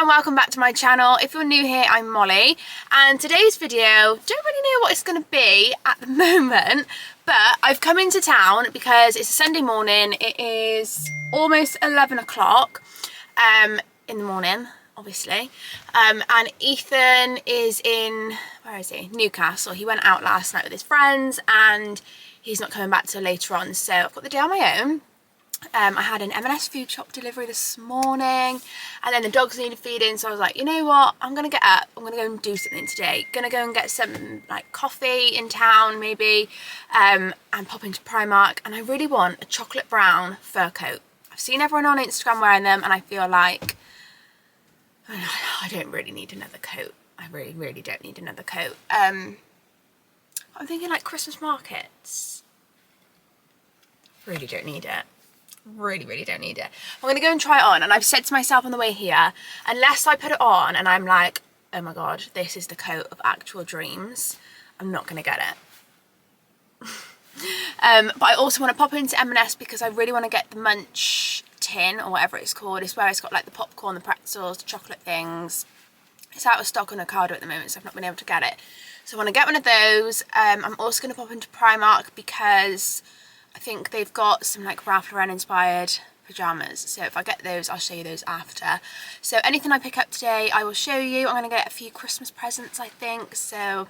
welcome back to my channel. If you're new here, I'm Molly, and today's video, don't really know what it's going to be at the moment, but I've come into town because it's a Sunday morning. It is almost 11 o'clock in the morning, obviously, and Ethan is in, where is he? Newcastle. He went out last night with his friends and he's not coming back till later on, so I've got the day on my own. I had an M&S food shop delivery this morning, and then the dogs needed feeding, so I was like, you know what, I'm gonna get up, I'm gonna go and do something today. Gonna go and get some like coffee in town maybe, and pop into Primark, and I really want a chocolate brown fur coat. I've seen everyone on Instagram wearing them and I feel like I don't really need another coat. I really don't need another coat. I'm thinking like Christmas markets. Really don't need it. Really don't need it. I'm gonna go and try it on, and I've said to myself on the way here, unless I put it on and I'm like, oh my god, this is the coat of actual dreams, I'm not gonna get it. But I also want to pop into M&S because I really want to get the munch tin or whatever it's called. It's where it's got like the popcorn, the pretzels, the chocolate things. It's out of stock on Ocado at the moment, so I've not been able to get it, so I want to get one of those. I'm also going to pop into Primark because I think they've got some like Ralph Lauren inspired pyjamas, so if I get those I'll show you those after. So anything I pick up today I will show you. I'm going to get a few Christmas presents, I think, so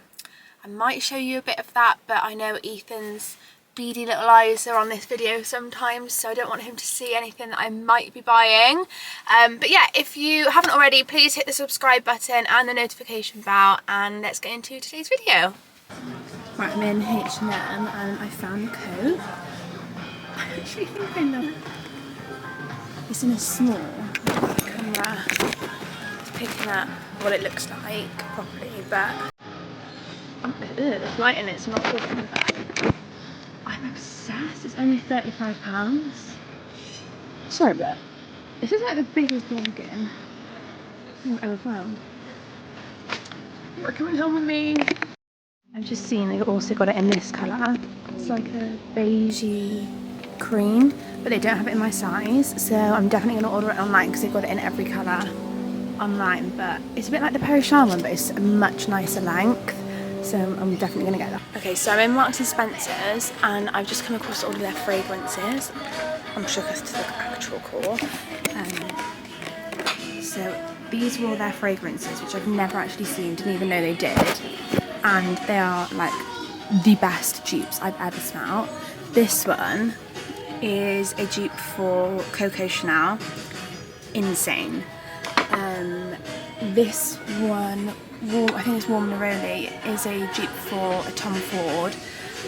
I might show you a bit of that, but I know Ethan's beady little eyes are on this video sometimes, so I don't want him to see anything that I might be buying. But yeah, if you haven't already, please hit the subscribe button and the notification bell, and let's get into today's video. Right, I'm in H&M and I found the coat. I actually think I know it. It's in a small. Camera is picking up what it looks like properly, but there's light in it, so I'm not talking about it. I'm obsessed. It's only £35. Sorry, but this is like the biggest bargain I've ever found. You're coming home with me. I've just seen they've also got it in this colour. It's like a beigey cream, but they don't have it in my size, so I'm definitely going to order it online because they've got it in every colour online. But it's a bit like the Perishal one, but it's a much nicer length, so I'm definitely going to get that. Okay, so I'm in Marks and Spencer's and I've just come across all of their fragrances. I'm shook as to the actual core. So these were all their fragrances, which I've never actually seen, didn't even know they did. And they are like the best dupes I've ever smelled. This one is a dupe for Coco Chanel, insane. This one, I think it's Warm Neroli, is a dupe for a Tom Ford,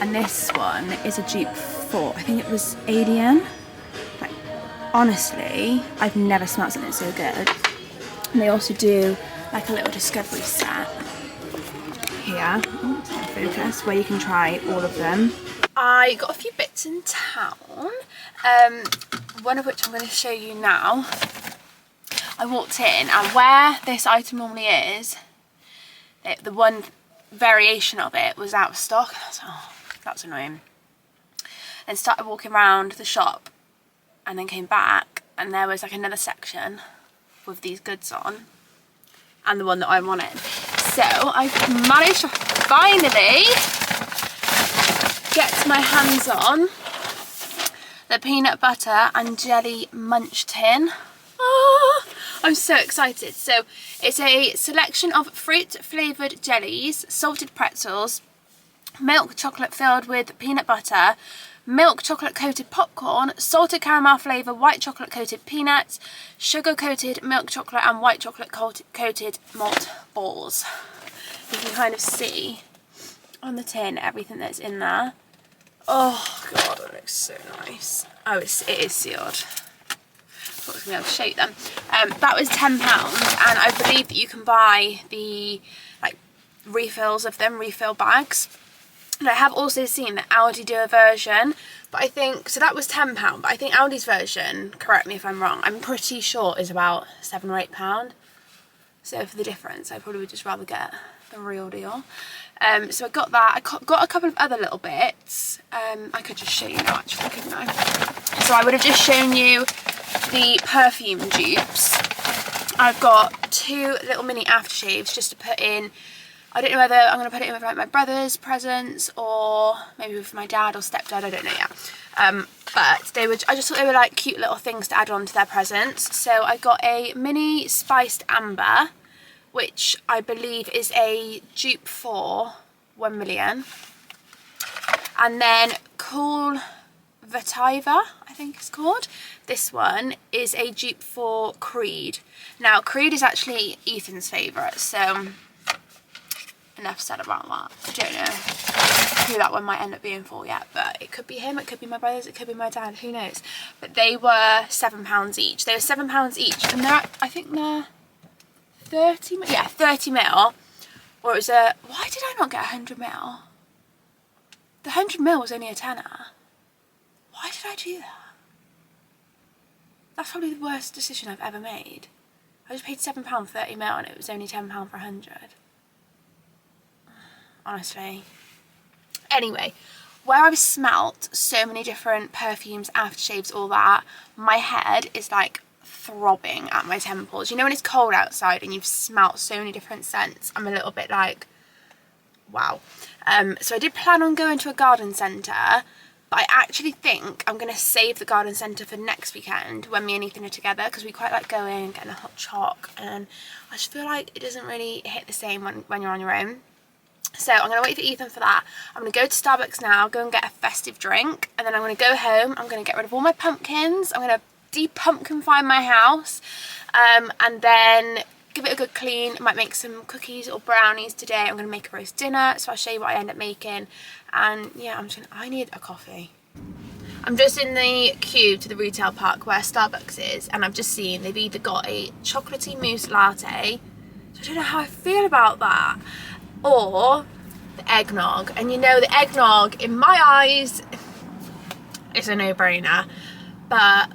and this one is a dupe for, I think it was Alien. Like, honestly, I've never smelled something so good. And they also do like a little discovery set here, focus, where you can try all of them. I got a few bits in town, one of which I'm going to show you now. I walked in, and where this item normally is, the one variation of it was out of stock. So, oh, that's annoying. Then started walking around the shop and then came back, and there was like another section with these goods on and the one that I wanted. So I've managed to finally get my hands on the peanut butter and jelly munch tin. Oh, I'm so excited. So it's a selection of fruit flavoured jellies, salted pretzels, milk chocolate filled with peanut butter, milk chocolate coated popcorn, salted caramel flavour, white chocolate coated peanuts, sugar coated milk chocolate and white chocolate coated malt balls. You can kind of see on the tin everything that's in there. Oh god, it looks so nice. Oh, it is sealed. I thought I was going to be able to show you them. That was £10, and I believe that you can buy the like refills of them, refill bags. And I have also seen that Aldi do a version, but I think, so that was £10, but I think Aldi's version, correct me if I'm wrong, I'm pretty sure is about £7 or £8. So for the difference, I probably would just rather get the real deal. So I got that. I got a couple of other little bits. I could just show you now actually, couldn't I? So I would have just shown you the perfume dupes. I've got 2 little mini aftershaves just to put in. I don't know whether I'm going to put it in with like my brother's presents or maybe with my dad or stepdad, I don't know yet. But I just thought they were like cute little things to add on to their presents. So I got a mini spiced amber, which I believe is a dupe for 1 million. And then Cool Vetiver, I think it's called. This one is a dupe for Creed. Now Creed is actually Ethan's favourite, so enough said about that. I don't know who that one might end up being for yet, but it could be him, it could be my brothers, it could be my dad, who knows. But they were £7 each. They were £7 each, and they're, I think they're 30 mil, yeah, 30 mil. Or it was a, why did I not get 100 mil? The 100 mil was only a tenner. Why did I do that? That's probably the worst decision I've ever made. I just paid £7 30 mil and it was only £10 for 100. Honestly. Anyway, where I've smelt so many different perfumes, aftershaves, all that, my head is like throbbing at my temples. You know when it's cold outside and you've smelt so many different scents? I'm a little bit like, wow. So I did plan on going to a garden centre, but I actually think I'm going to save the garden centre for next weekend when me and Ethan are together, because we quite like going, getting a hot choc, and I just feel like it doesn't really hit the same when you're on your own. So I'm going to wait for Ethan for that. I'm going to go to Starbucks now, go and get a festive drink, and then I'm going to go home. I'm going to get rid of all my pumpkins. I'm going to de-pumpkinify my house, and then give it a good clean. Might make some cookies or brownies today. I'm going to make a roast dinner, so I'll show you what I end up making. And yeah, I need a coffee. I'm just in the queue to the retail park where Starbucks is, and I've just seen they've either got a chocolatey mousse latte, so I don't know how I feel about that, or the eggnog. And you know, the eggnog in my eyes is a no-brainer, but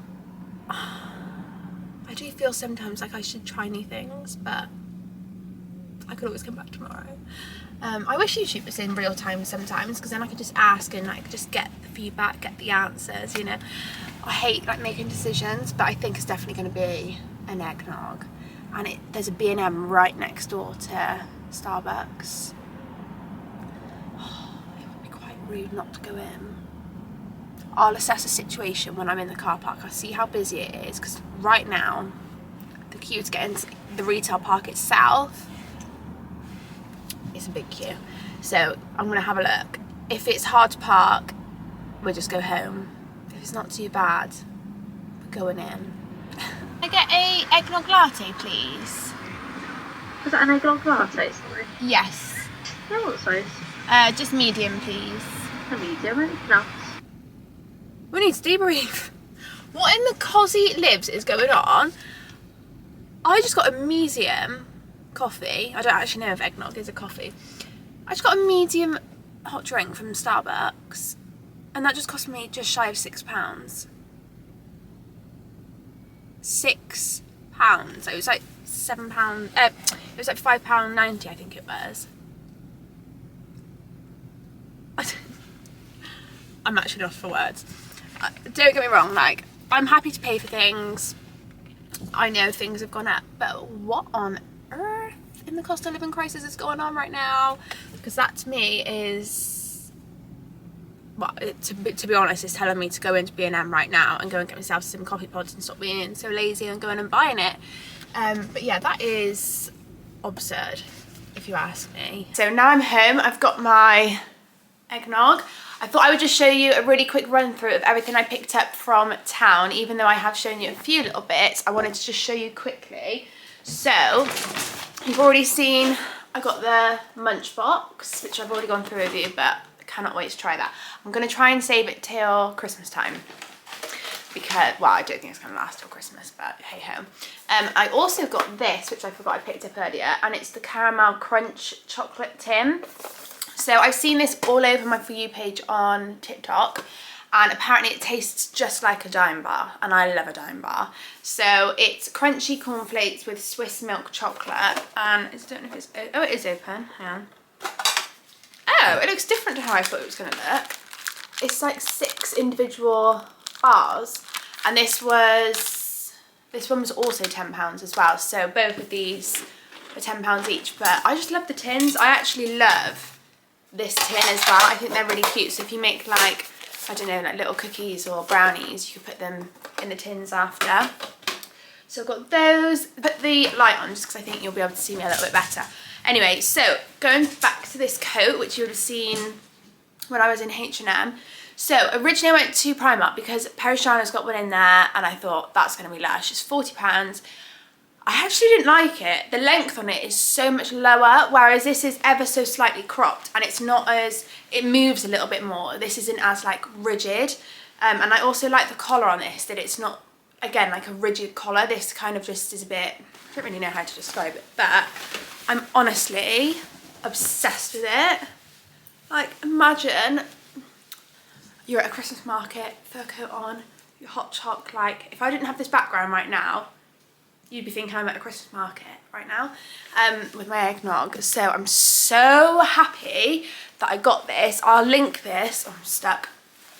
I do feel sometimes like I should try new things, but I could always come back tomorrow. I wish YouTube was in real time sometimes, because then I could just ask and like just get the feedback, get the answers, you know. I hate like making decisions, but I think it's definitely going to be an eggnog. And there's a B&M right next door to Starbucks. Oh, it would be quite rude not to go in. I'll assess the situation when I'm in the car park. I'll see how busy it is, because right now the queue to get into the retail park itself, it's a big queue. So I'm gonna have a look. If it's hard to park, we'll just go home. If it's not too bad, we're going in. Can I get a eggnog latte, please? Was that an eggnog latte, sorry? Yes. Yeah, what size? Just medium, please. A medium, anything else? We need to debrief. What in the cosy libs is going on? I just got a medium coffee. I don't actually know if eggnog is a coffee. I just got a medium hot drink from Starbucks, and that just cost me just shy of £6. £6. It was like £7. It was like £5.90, I think it was. I'm actually lost for words. Don't get me wrong, like, I'm happy to pay for things. I know things have gone up, but what on earth in the cost of living crisis is going on right now? Because that to me is, well, to be honest, it's telling me to go into B&M right now and go and get myself some coffee pods and stop being so lazy and going and buying it. But yeah, that is absurd, if you ask me. So now I'm home, I've got my eggnog. I thought I would just show you a really quick run through of everything I picked up from town. Even though I have shown you a few little bits, I wanted to just show you quickly. So you've already seen I got the munch box, which I've already gone through with you, but I cannot wait to try that. I'm going to try and save it till Christmas time, because, well, I don't think it's going to last till Christmas, but hey ho. I also got this, which I forgot I picked up earlier, and it's the caramel crunch chocolate tin. So I've seen this all over my For You page on TikTok, and apparently it tastes just like a Dime Bar, and I love a Dime Bar. So it's crunchy cornflakes with Swiss milk chocolate, and I don't know if it's, oh, it is open, hang on. Oh, it looks different to how I thought it was going to look. It's like 6 individual bars, and this was This one was also £10 as well, so both of these are £10 each. But I just love the tins. I actually love this tin as well. I think they're really cute. So if you make like, I don't know, like little cookies or brownies, you could put them in the tins after. So I've got those. Put the light on just because I think you'll be able to see me a little bit better. Anyway, so going back to this coat, which you would have seen when I was in H&M. So originally I went to Primark because Parishana's got one in there and I thought that's going to be Lush. It's £40. I actually didn't like it. The length on it is so much lower, whereas this is ever so slightly cropped and it's not as, it moves a little bit more. This isn't as like rigid. And I also like the collar on this, that it's not, again, like a rigid collar. This kind of just is a bit, I don't really know how to describe it, but I'm honestly obsessed with it. Like, imagine you're at a Christmas market, fur coat on, your hot choc. Like, if I didn't have this background right now, you'd be thinking I'm at a Christmas market right now with my eggnog. So I'm so happy that I got this. I'll link this. Oh, I'm stuck.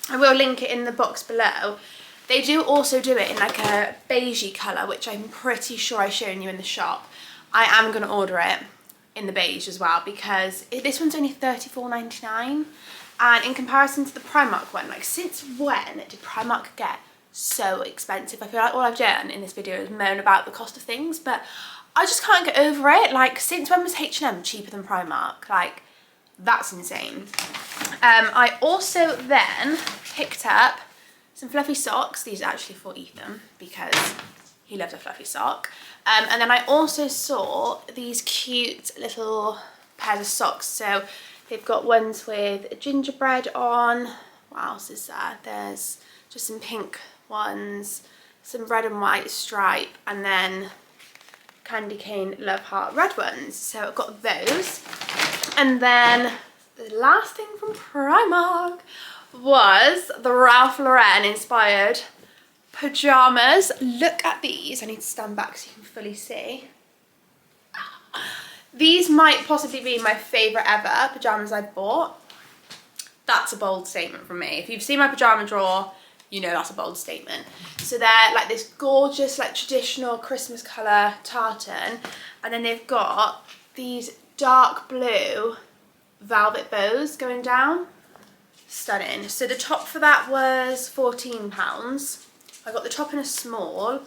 I will link it in the box below. They do also do it in like a beigey colour, which I'm pretty sure I've shown you in the shop. I am going to order it in the beige as well because this one's only £34.99. And in comparison to the Primark one, like since when did Primark get so expensive? I feel like all I've done in this video is moan about the cost of things, but I just can't get over it. Like, since when was H&M cheaper than Primark? Like, that's insane. I also then picked up some fluffy socks. These are actually for Ethan because he loves a fluffy sock. And then I also saw these cute little pairs of socks. So they've got ones with gingerbread on. What else is there? There's just some pink ones, some red and white stripe, and then candy cane love heart red ones. So I've got those. And then the last thing from Primark was the Ralph Lauren inspired pyjamas. Look at these. I need to stand back so you can fully see. These might possibly be my favourite ever pyjamas I've bought. That's a bold statement from me. If you've seen my pyjama drawer, you know that's a bold statement. So they're like this gorgeous, like traditional Christmas colour tartan. And then they've got these dark blue velvet bows going down. Stunning. So the top for that was £14. I got the top in a small.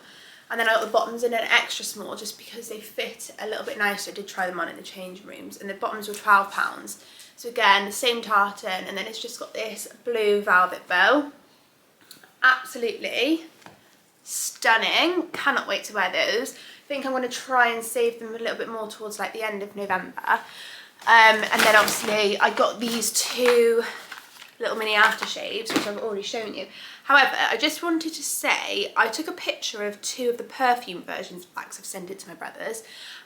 And then I got the bottoms in an extra small just because they fit a little bit nicer. I did try them on in the changing rooms and the bottoms were £12. So again, the same tartan, and then it's just got this blue velvet bow. Absolutely stunning. Cannot wait to wear those. I think I'm going to try and save them a little bit more towards like the end of November. And then obviously I got these two little mini aftershaves, which I've already shown you. However, I just wanted to say, I took a picture of two of the perfume versions of that because I've sent it to my brothers.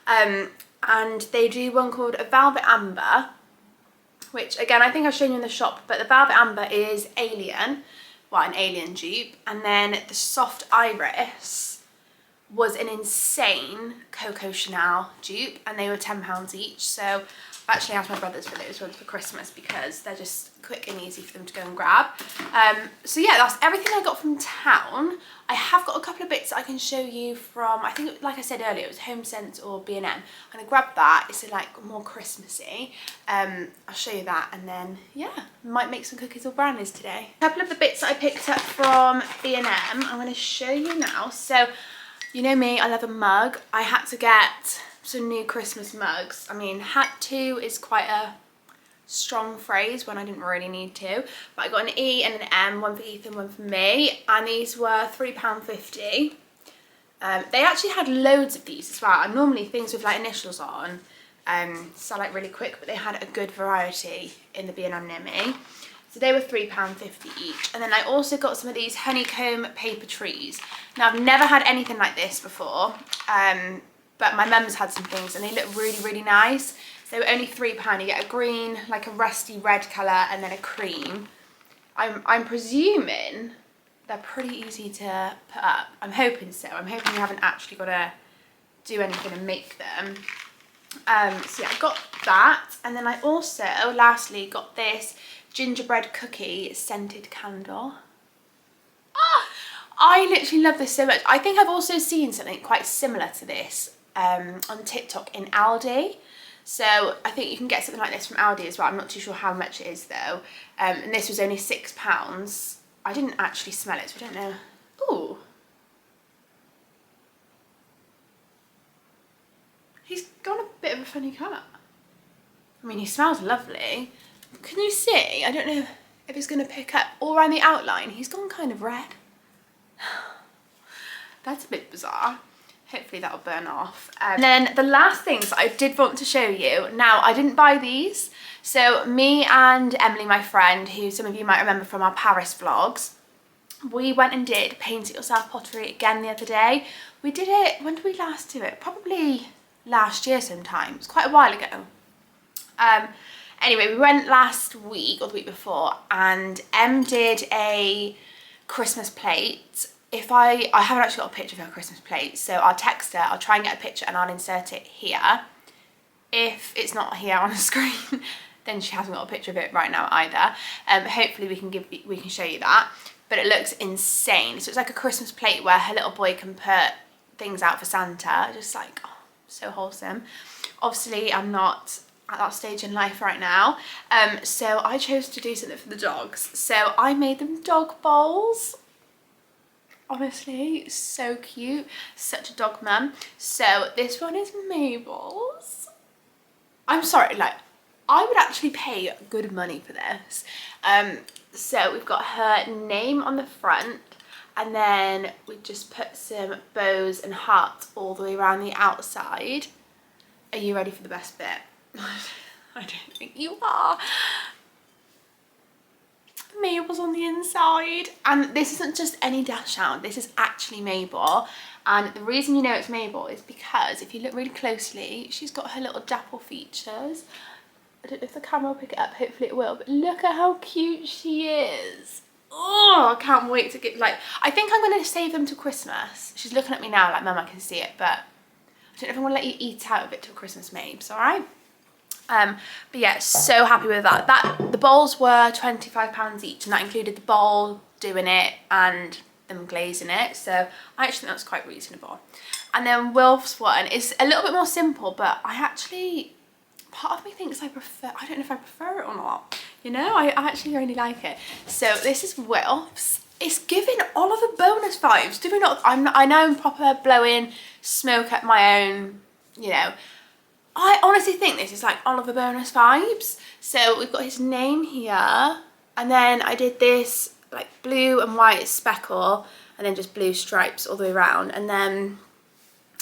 And they do one called a Velvet Amber, which again, I think I've shown you in the shop, but the Velvet Amber is Alien, well, an Alien dupe. And then the Soft Iris was an insane Coco Chanel dupe, and they were £10 each. So I've actually asked my brothers for those ones for Christmas because they're just quick and easy for them to go and grab. So yeah, that's everything I got from town. I have got a couple of bits that I can show you from, I think, like I said earlier, it was Home Sense or B&M. I'm going to grab that. It's like more Christmassy. I'll show you that, and then yeah, might make some cookies or brownies today. A couple of the bits that I picked up from B&M, I'm going to show you now. So you know me, I love a mug. I had to get some new Christmas mugs. I mean, had to is quite a strong phrase when I didn't really need to, but I got an E and an M, one for Ethan, one for me, and these were £3.50. They actually had loads of these as well, and normally things with like initials on sell like really quick, but they had a good variety in the B&M near me. So they were £3.50 each. And then I also got some of these honeycomb paper trees. Now I've never had anything like this before, but my mum's had some things and they look really, really nice. They were only £3. You get a green, like a rusty red colour, and then a cream. I'm presuming they're pretty easy to put up. I'm hoping so. I'm hoping you haven't actually got to do anything and make them. So yeah, I got that. And then I also, lastly, got this gingerbread cookie scented candle. I literally love this so much. I think I've also seen something quite similar to this on TikTok in Aldi. So I think you can get something like this from Aldi as well. I'm not too sure how much it is though. And this was only £6. I didn't actually smell it, so I don't know. Ooh. He's got a bit of a funny colour. I mean, he smells lovely. Can you see? I don't know if it's going to pick up all around the outline. He's gone kind of red. That's a bit bizarre. Hopefully that'll burn off. And then the last things I did want to show you. Now, I didn't buy these. So me and Emily, my friend, who some of you might remember from our Paris vlogs, we went and did paint it yourself pottery again the other day. We did it, when did we last do it? Probably last year sometime. It's quite a while ago. Anyway, we went last week or the week before, and Em did a Christmas plate. I haven't actually got a picture of her Christmas plate, so I'll text her, I'll try and get a picture and I'll insert it here. If it's not here on the screen, then she hasn't got a picture of it right now either. Hopefully we can show you that. But it looks insane. So it's like a Christmas plate where her little boy can put things out for Santa. Just like, oh, so wholesome. Obviously, I'm not at that stage in life right now. So I chose to do something for the dogs. So I made them dog bowls. Honestly, so cute. Such a dog mum. So this one is Mabel's. I'm sorry, like, I would actually pay good money for this. So we've got her name on the front, and then we just put some bows and hearts all the way around the outside. Are you ready for the best bit? I don't think you are. Mabel's on the inside, and this isn't just any dash hound, this is actually Mabel. And the reason you know it's Mabel is because if you look really closely, she's got her little dapple features. I don't know if the camera will pick it up, hopefully it will, but look at how cute she is. Oh, I can't wait to get, like, I think I'm going to save them to Christmas. She's looking at me now like, Mum, I can see it, but I don't know if I'm going to let you eat out of it till Christmas, Mabes, alright? But yeah, so happy with that. The bowls were £25 each, and that included the bowl, doing it, and them glazing it. So I actually think that's quite reasonable. And then Wilf's one is a little bit more simple, but I actually, part of me thinks I don't know if I prefer it or not. You know, I actually really like it. So this is Wilf's. It's giving Oliver bonus vibes. Do we not? I know I'm proper blowing smoke at my own, you know. I honestly think this is like Oliver bonus vibes. So we've got his name here, and then I did this like blue and white speckle, and then just blue stripes all the way around. And then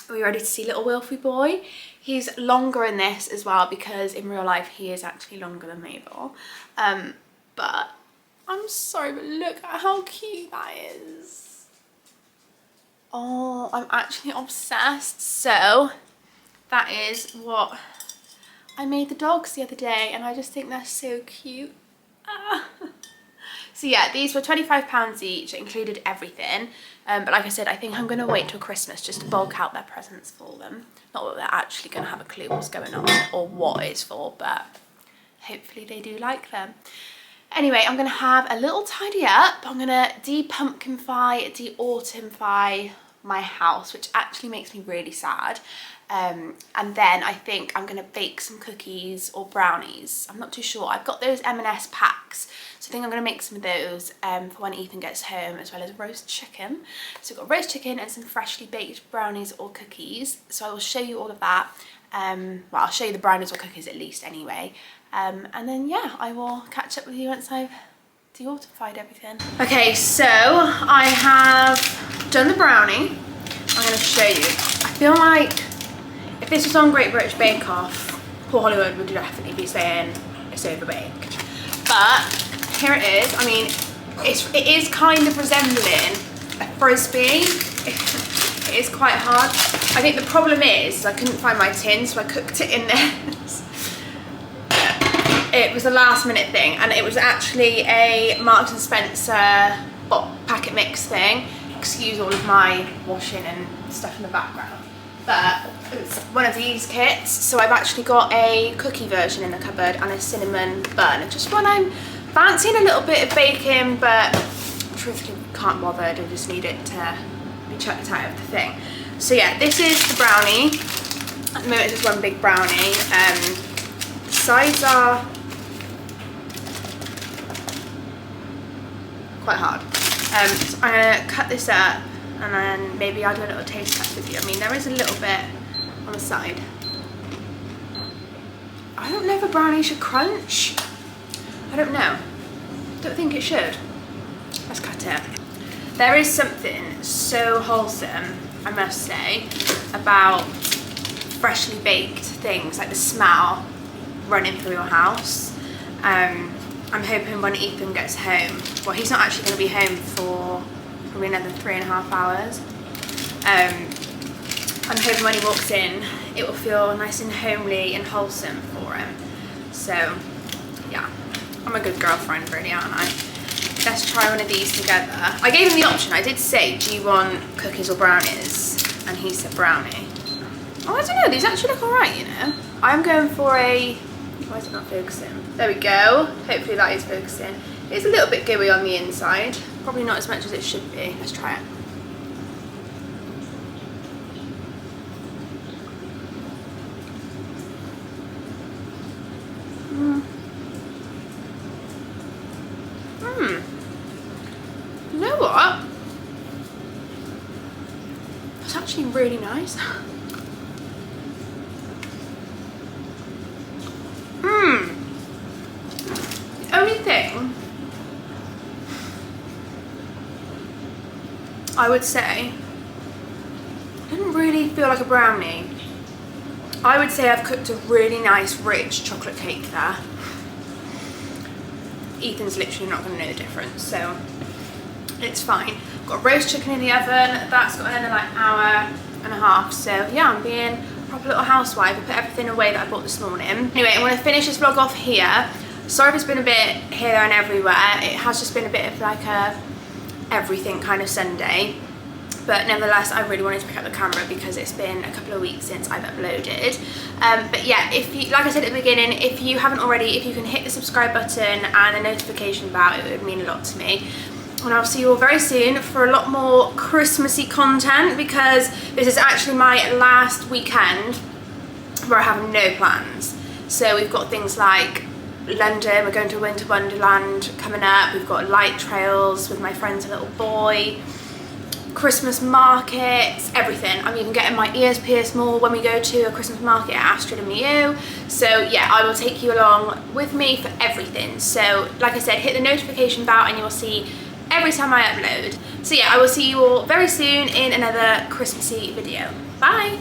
are we ready to see little Wilfie boy? He's longer in this as well, because in real life he is actually longer than Mabel. But I'm sorry, but look at how cute that is. Oh, I'm actually obsessed. So that is what I made the dogs the other day, and I just think they're so cute. So yeah, these were £25 each. It included everything. But like I said, I think I'm going to wait till Christmas just to bulk out their presents for them. Not that they're actually going to have a clue what's going on or what it's for, but hopefully they do like them. Anyway, I'm going to have a little tidy up. I'm going to de-pumpkinify, de-autumnify my house, which actually makes me really sad. And then I think I'm going to bake some cookies or brownies. I'm not too sure. I've got those M&S packs, so I think I'm going to make some of those for when Ethan gets home, as well as roast chicken. So we've got roast chicken and some freshly baked brownies or cookies. So I will show you all of that. Well, I'll show you the brownies or cookies at least anyway. And then yeah, I will catch up with you once I've de-autumnified everything. Okay, so I have done the brownie. I'm going to show you. I feel like if this was on Great British Bake Off, poor Hollywood would definitely be saying it's overbaked. But here it is. I mean, it is kind of resembling a frisbee. It is quite hard. I think the problem is I couldn't find my tin, so I cooked it in this. It was a last minute thing, and it was actually a Marks and Spencer packet mix thing. Excuse all of my washing and stuff in the background. But it's one of these kits, so I've actually got a cookie version in the cupboard and a cinnamon bun. Just when I'm fancying a little bit of baking but truthfully can't bother, I just need it to be chucked out of the thing. So yeah, this is the brownie. At the moment it's just one big brownie. The sides are quite hard. So I'm gonna cut this up and then maybe I'll do a little taste test with you. I mean, there is a little bit on the side. I don't know if a brownie should crunch. I don't know. Don't think it should. Let's cut it. There is something so wholesome, I must say, about freshly baked things, like the smell running through your house. I'm hoping when Ethan gets home, well, he's not actually going to be home for probably another 3.5 hours. I'm hoping when he walks in, it will feel nice and homely and wholesome for him. So, yeah, I'm a good girlfriend really, aren't I? Let's try one of these together. I gave him the option. I did say, do you want cookies or brownies? And he said brownie. Oh, I don't know, these actually look alright, you know. I'm going for a, why is it not focusing? There we go. Hopefully that is focusing. It's a little bit gooey on the inside. Probably not as much as it should be. Let's try it. You know what? It's actually really nice. The only thing I would say, it didn't really feel like a brownie. I would say I've cooked a really nice rich chocolate cake there. Ethan's literally not going to know the difference, so it's fine. Got roast chicken in the oven, that's got another like hour and a half, so yeah, I'm being a proper little housewife. I put everything away that I bought this morning. Anyway, I'm going to finish this vlog off here. Sorry if it's been a bit here, there and everywhere. It has just been a bit of like a everything kind of Sunday. But nevertheless, I really wanted to pick up the camera because it's been a couple of weeks since I've uploaded. But yeah, if you, like I said at the beginning, if you haven't already, if you can hit the subscribe button and the notification bell, it would mean a lot to me. And I'll see you all very soon for a lot more Christmassy content, because this is actually my last weekend where I have no plans. So we've got things like London, we're going to Winter Wonderland coming up, we've got light trails with my friend's little boy, Christmas markets, everything. I'm even getting my ears pierced more when we go to a Christmas market at Astrid and Miu. So yeah, I will take you along with me for everything. So like I said, hit the notification bell and you will see every time I upload. So yeah, I will see you all very soon in another Christmassy video. Bye!